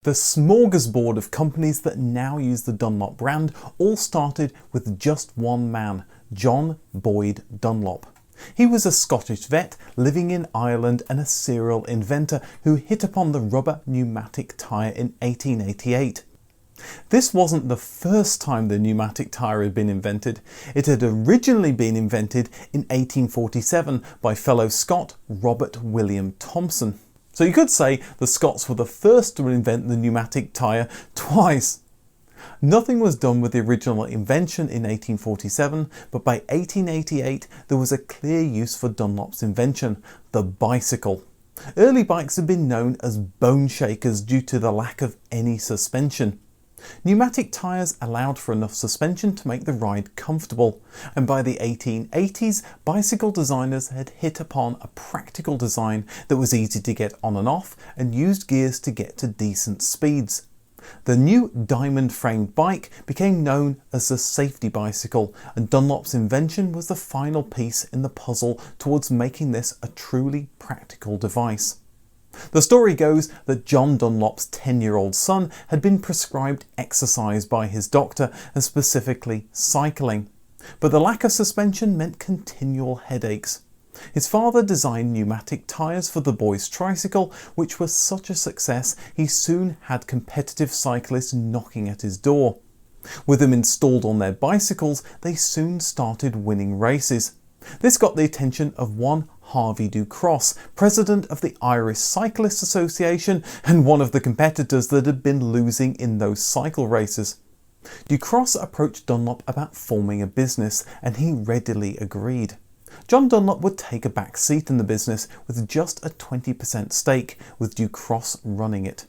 The smorgasbord of companies that now use the Dunlop brand all started with just one man, John Boyd Dunlop. He was a Scottish vet living in Ireland and a serial inventor who hit upon the rubber pneumatic tyre in 1888. This wasn't the first time the pneumatic tyre had been invented. It had originally been invented in 1847 by fellow Scot Robert William Thomson. So you could say the Scots were the first to invent the pneumatic tyre twice. Nothing was done with the original invention in 1847, but by 1888 there was a clear use for Dunlop's invention, the bicycle. Early bikes had been known as bone shakers due to the lack of any suspension. Pneumatic tyres allowed for enough suspension to make the ride comfortable, and by the 1880s bicycle designers had hit upon a practical design that was easy to get on and off and used gears to get to decent speeds. The new diamond-framed bike became known as the safety bicycle, and Dunlop's invention was the final piece in the puzzle towards making this a truly practical device. The story goes that John Dunlop's 10-year-old son had been prescribed exercise by his doctor, and specifically cycling. But the lack of suspension meant continual headaches. His father designed pneumatic tyres for the boy's tricycle, which was such a success he soon had competitive cyclists knocking at his door. With them installed on their bicycles, they soon started winning races. This got the attention of one Harvey Ducross, president of the Irish Cyclists Association and one of the competitors that had been losing in those cycle races. Ducross approached Dunlop about forming a business, and he readily agreed. John Dunlop would take a back seat in the business with just a 20% stake, with Ducross running it.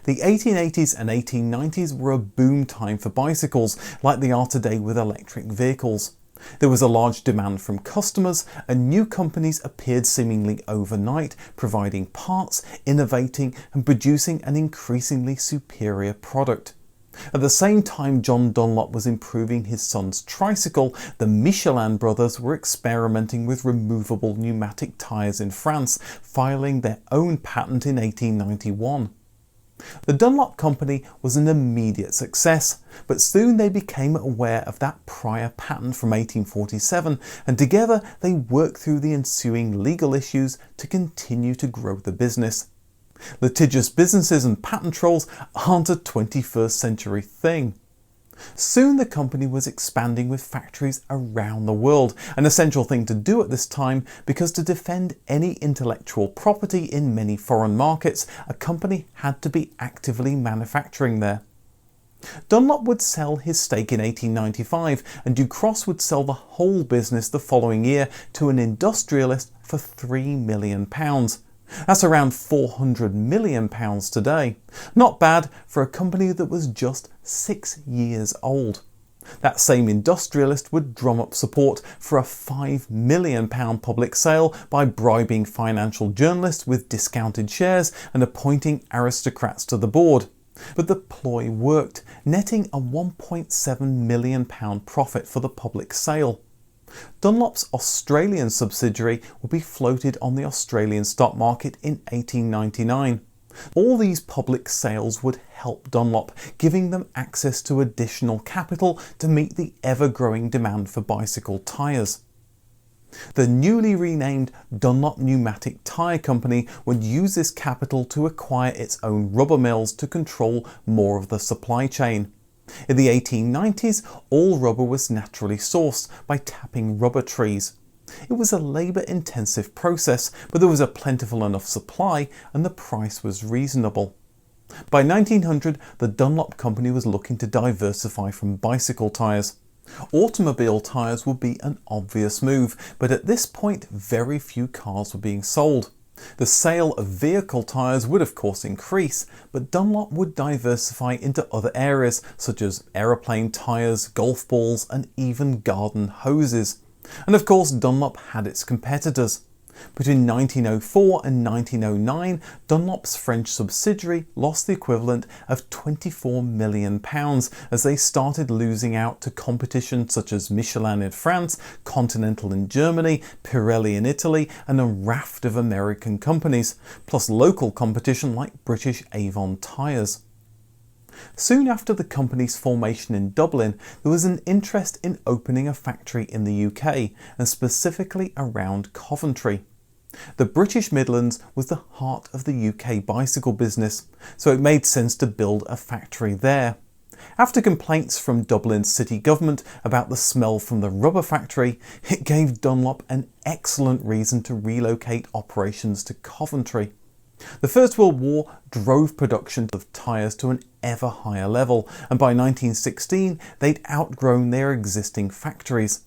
The 1880s and 1890s were a boom time for bicycles, like they are today with electric vehicles. There was a large demand from customers, and new companies appeared seemingly overnight, providing parts, innovating and producing an increasingly superior product. At the same time John Dunlop was improving his son's tricycle, the Michelin brothers were experimenting with removable pneumatic tyres in France, filing their own patent in 1891. The Dunlop company was an immediate success, but soon they became aware of that prior patent from 1847, and together they worked through the ensuing legal issues to continue to grow the business. Litigious businesses and patent trolls aren't a 21st century thing. Soon the company was expanding with factories around the world, an essential thing to do at this time, because to defend any intellectual property in many foreign markets, a company had to be actively manufacturing there. Dunlop would sell his stake in 1895, and Ducross would sell the whole business the following year to an industrialist for £3 million. That's around £400 million today. Not bad for a company that was just 6 years old. That same industrialist would drum up support for a £5 million public sale by bribing financial journalists with discounted shares and appointing aristocrats to the board. But the ploy worked, netting a £1.7 million profit for the public sale. Dunlop's Australian subsidiary would be floated on the Australian stock market in 1899. All these public sales would help Dunlop, giving them access to additional capital to meet the ever-growing demand for bicycle tyres. The newly renamed Dunlop Pneumatic Tyre Company would use this capital to acquire its own rubber mills to control more of the supply chain. In the 1890s, all rubber was naturally sourced by tapping rubber trees. It was a labour-intensive process, but there was a plentiful enough supply and the price was reasonable. By 1900, the Dunlop company was looking to diversify from bicycle tyres. Automobile tyres would be an obvious move, but at this point very few cars were being sold. The sale of vehicle tyres would of course increase, but Dunlop would diversify into other areas such as aeroplane tyres, golf balls and even garden hoses. And of course Dunlop had its competitors. Between 1904 and 1909, Dunlop's French subsidiary lost the equivalent of £24 million as they started losing out to competition such as Michelin in France, Continental in Germany, Pirelli in Italy, and a raft of American companies, plus local competition like British Avon tyres. Soon after the company's formation in Dublin, there was an interest in opening a factory in the UK, and specifically around Coventry. The British Midlands was the heart of the UK bicycle business, so it made sense to build a factory there. After complaints from Dublin's city government about the smell from the rubber factory, it gave Dunlop an excellent reason to relocate operations to Coventry. The First World War drove production of tyres to an ever higher level, and by 1916 they'd outgrown their existing factories.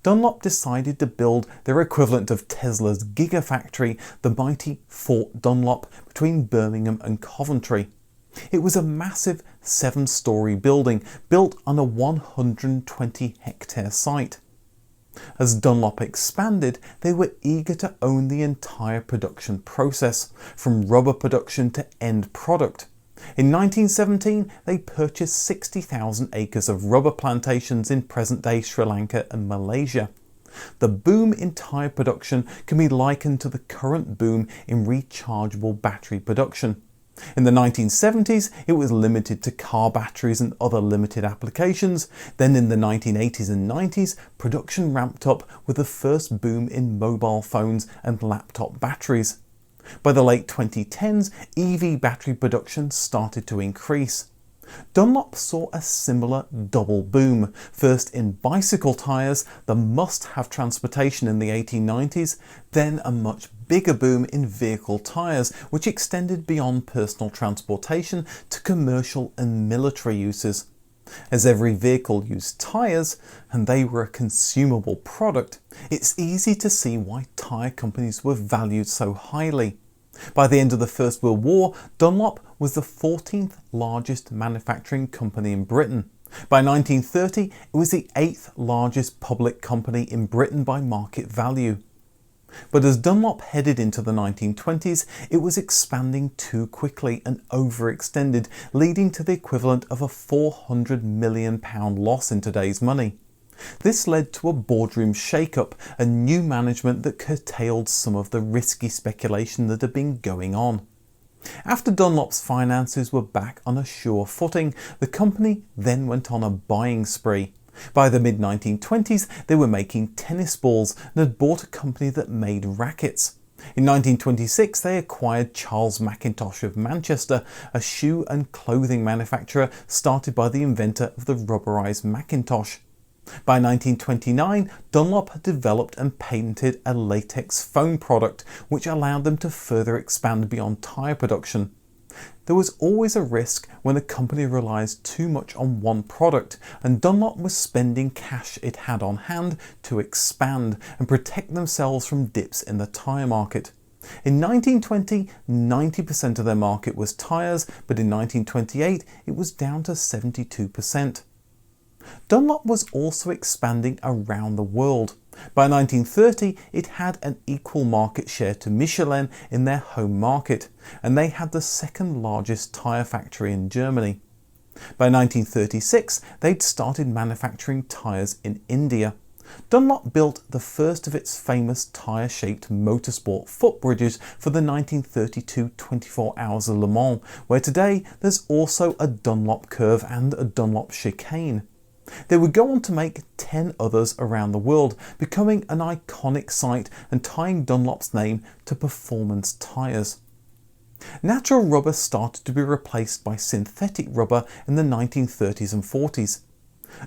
Dunlop decided to build their equivalent of Tesla's Gigafactory, the mighty Fort Dunlop, between Birmingham and Coventry. It was a massive 7-storey building built on a 120-hectare site. As Dunlop expanded, they were eager to own the entire production process, from rubber production to end product. In 1917, they purchased 60,000 acres of rubber plantations in present-day Sri Lanka and Malaysia. The boom in tyre production can be likened to the current boom in rechargeable battery production. In the 1970s, it was limited to car batteries and other limited applications. Then in the 1980s and 90s, production ramped up with the first boom in mobile phones and laptop batteries. By the late 2010s, EV battery production started to increase. Dunlop saw a similar double boom, first in bicycle tyres, the must-have transportation in the 1890s, then a much bigger boom in vehicle tyres, which extended beyond personal transportation to commercial and military uses. As every vehicle used tyres, and they were a consumable product, it's easy to see why tyre companies were valued so highly. By the end of the First World War, Dunlop was the 14th largest manufacturing company in Britain. By 1930, it was the 8th largest public company in Britain by market value. But as Dunlop headed into the 1920s, it was expanding too quickly and overextended, leading to the equivalent of a £400 million loss in today's money. This led to a boardroom shake-up and new management that curtailed some of the risky speculation that had been going on. After Dunlop's finances were back on a sure footing, the company then went on a buying spree. By the mid-1920s, they were making tennis balls and had bought a company that made rackets. In 1926, they acquired Charles Mackintosh of Manchester, a shoe and clothing manufacturer started by the inventor of the rubberized Mackintosh. By 1929, Dunlop had developed and patented a latex foam product, which allowed them to further expand beyond tyre production. There was always a risk when a company relies too much on one product, and Dunlop was spending cash it had on hand to expand and protect themselves from dips in the tyre market. In 1920, 90% of their market was tyres, but in 1928 it was down to 72%. Dunlop was also expanding around the world. By 1930, it had an equal market share to Michelin in their home market, and they had the second largest tyre factory in Germany. By 1936, they'd started manufacturing tyres in India. Dunlop built the first of its famous tyre-shaped motorsport footbridges for the 1932 24 Hours of Le Mans, where today there's also a Dunlop curve and a Dunlop chicane. They would go on to make 10 others around the world, becoming an iconic sight and tying Dunlop's name to performance tyres. Natural rubber started to be replaced by synthetic rubber in the 1930s and 40s.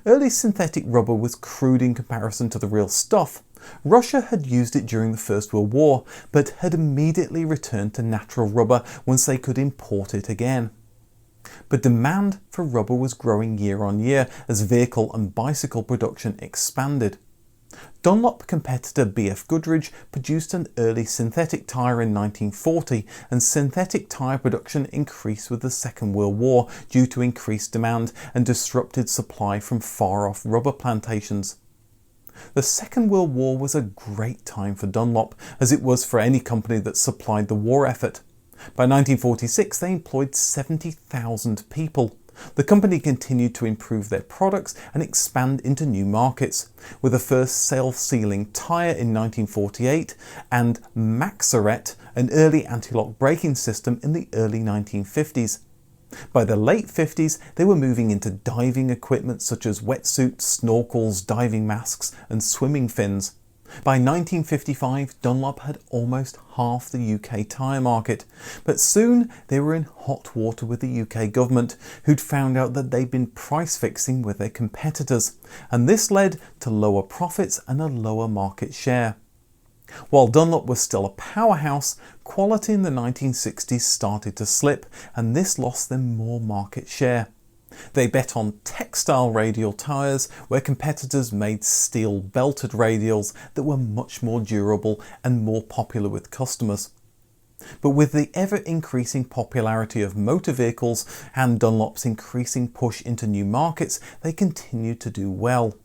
Early synthetic rubber was crude in comparison to the real stuff. Russia had used it during the First World War, but had immediately returned to natural rubber once they could import it again. But demand for rubber was growing year on year as vehicle and bicycle production expanded. Dunlop competitor BF Goodrich produced an early synthetic tyre in 1940, and synthetic tyre production increased with the Second World War due to increased demand and disrupted supply from far-off rubber plantations. The Second World War was a great time for Dunlop, as it was for any company that supplied the war effort. By 1946 they employed 70,000 people. The company continued to improve their products and expand into new markets, with the first self-sealing tyre in 1948 and Maxaret, an early anti-lock braking system, in the early 1950s. By the late 50s they were moving into diving equipment such as wetsuits, snorkels, diving masks and swimming fins. By 1955 Dunlop had almost half the UK tyre market, but soon they were in hot water with the UK government, who'd found out that they'd been price fixing with their competitors, and this led to lower profits and a lower market share. While Dunlop was still a powerhouse, quality in the 1960s started to slip, and this lost them more market share. They bet on textile radial tyres, where competitors made steel belted radials that were much more durable and more popular with customers. But with the ever-increasing popularity of motor vehicles and Dunlop's increasing push into new markets, they continued to do well.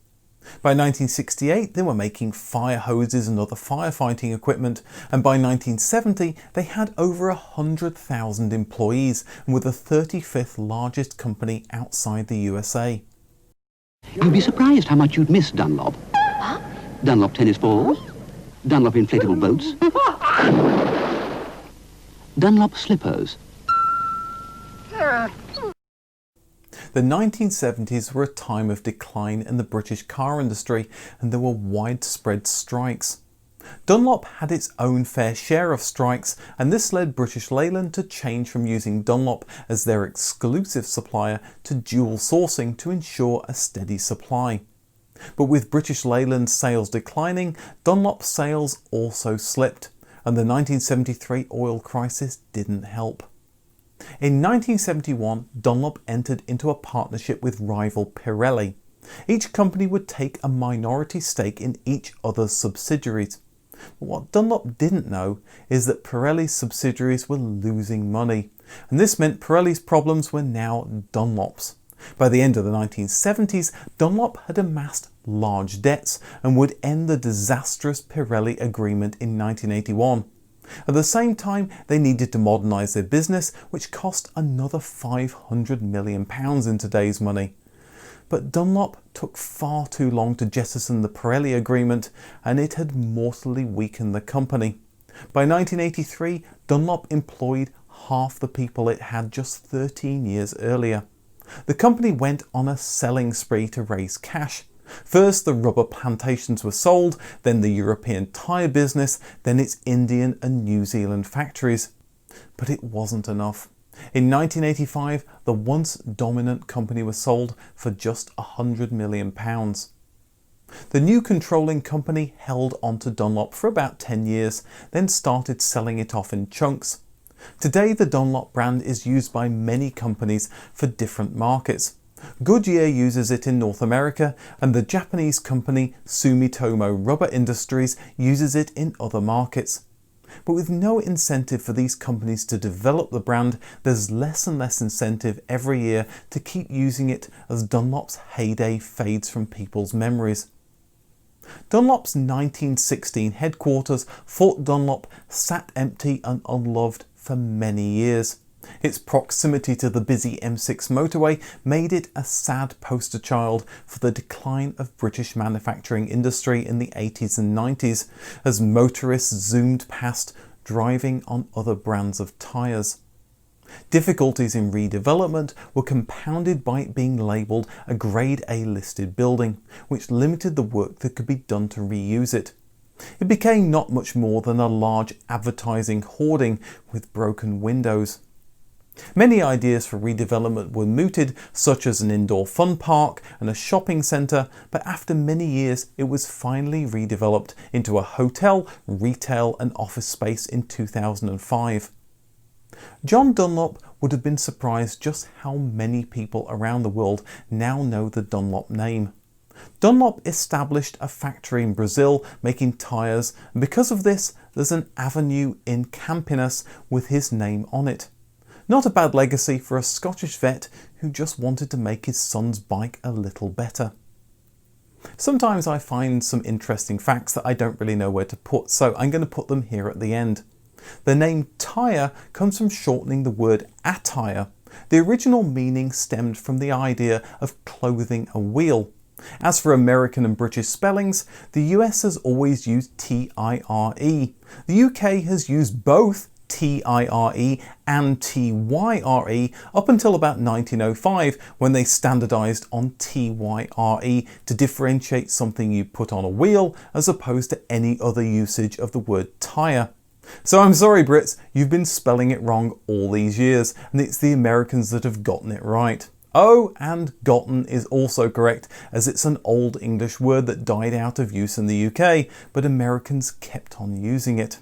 By 1968 they were making fire hoses and other firefighting equipment, and by 1970 they had over 100,000 employees and were the 35th largest company outside the USA. You'd be surprised how much you'd miss Dunlop. Huh? Dunlop tennis balls, Dunlop inflatable boats, Dunlop slippers. The 1970s were a time of decline in the British car industry, and there were widespread strikes. Dunlop had its own fair share of strikes, and this led British Leyland to change from using Dunlop as their exclusive supplier to dual sourcing to ensure a steady supply. But with British Leyland sales declining, Dunlop sales also slipped, and the 1973 oil crisis didn't help. In 1971, Dunlop entered into a partnership with rival Pirelli. Each company would take a minority stake in each other's subsidiaries. But what Dunlop didn't know is that Pirelli's subsidiaries were losing money, and this meant Pirelli's problems were now Dunlop's. By the end of the 1970s, Dunlop had amassed large debts and would end the disastrous Pirelli agreement in 1981. At the same time, they needed to modernise their business, which cost another £500 million in today's money. But Dunlop took far too long to jettison the Pirelli agreement, and it had mortally weakened the company. By 1983, Dunlop employed half the people it had just 13 years earlier. The company went on a selling spree to raise cash. First the rubber plantations were sold, then the European tyre business, then its Indian and New Zealand factories. But it wasn't enough. In 1985, the once dominant company was sold for just £100 million. The new controlling company held on to Dunlop for about 10 years, then started selling it off in chunks. Today the Dunlop brand is used by many companies for different markets. Goodyear uses it in North America, and the Japanese company Sumitomo Rubber Industries uses it in other markets. But with no incentive for these companies to develop the brand, there's less and less incentive every year to keep using it as Dunlop's heyday fades from people's memories. Dunlop's 1916 headquarters, Fort Dunlop, sat empty and unloved for many years. Its proximity to the busy M6 motorway made it a sad poster child for the decline of British manufacturing industry in the 80s and 90s, as motorists zoomed past, driving on other brands of tyres. Difficulties in redevelopment were compounded by it being labelled a Grade A listed building, which limited the work that could be done to reuse it. It became not much more than a large advertising hoarding with broken windows. Many ideas for redevelopment were mooted, such as an indoor fun park and a shopping centre, but after many years it was finally redeveloped into a hotel, retail and office space in 2005. John Dunlop would have been surprised just how many people around the world now know the Dunlop name. Dunlop established a factory in Brazil making tyres, and because of this there's an avenue in Campinas with his name on it. Not a bad legacy for a Scottish vet who just wanted to make his son's bike a little better. Sometimes I find some interesting facts that I don't really know where to put, so I'm going to put them here at the end. The name tire comes from shortening the word attire. The original meaning stemmed from the idea of clothing a wheel. As for American and British spellings, the US has always used T-I-R-E. The UK has used both T-I-R-E and T-Y-R-E up until about 1905, when they standardised on T-Y-R-E to differentiate something you put on a wheel as opposed to any other usage of the word tyre. So I'm sorry Brits, you've been spelling it wrong all these years, and it's the Americans that have gotten it right. Oh, and gotten is also correct, as it's an old English word that died out of use in the UK, but Americans kept on using it.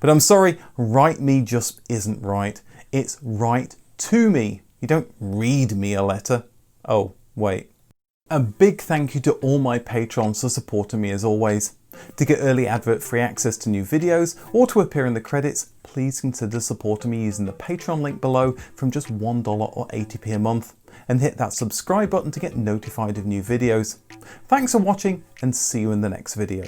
But I'm sorry, write me just isn't right. It's write to me. You don't read me a letter. Oh, wait. A big thank you to all my patrons for supporting me as always. To get early advert-free access to new videos or to appear in the credits, please consider supporting me using the Patreon link below from just $1 or 80p a month, and hit that subscribe button to get notified of new videos. Thanks for watching, and see you in the next video.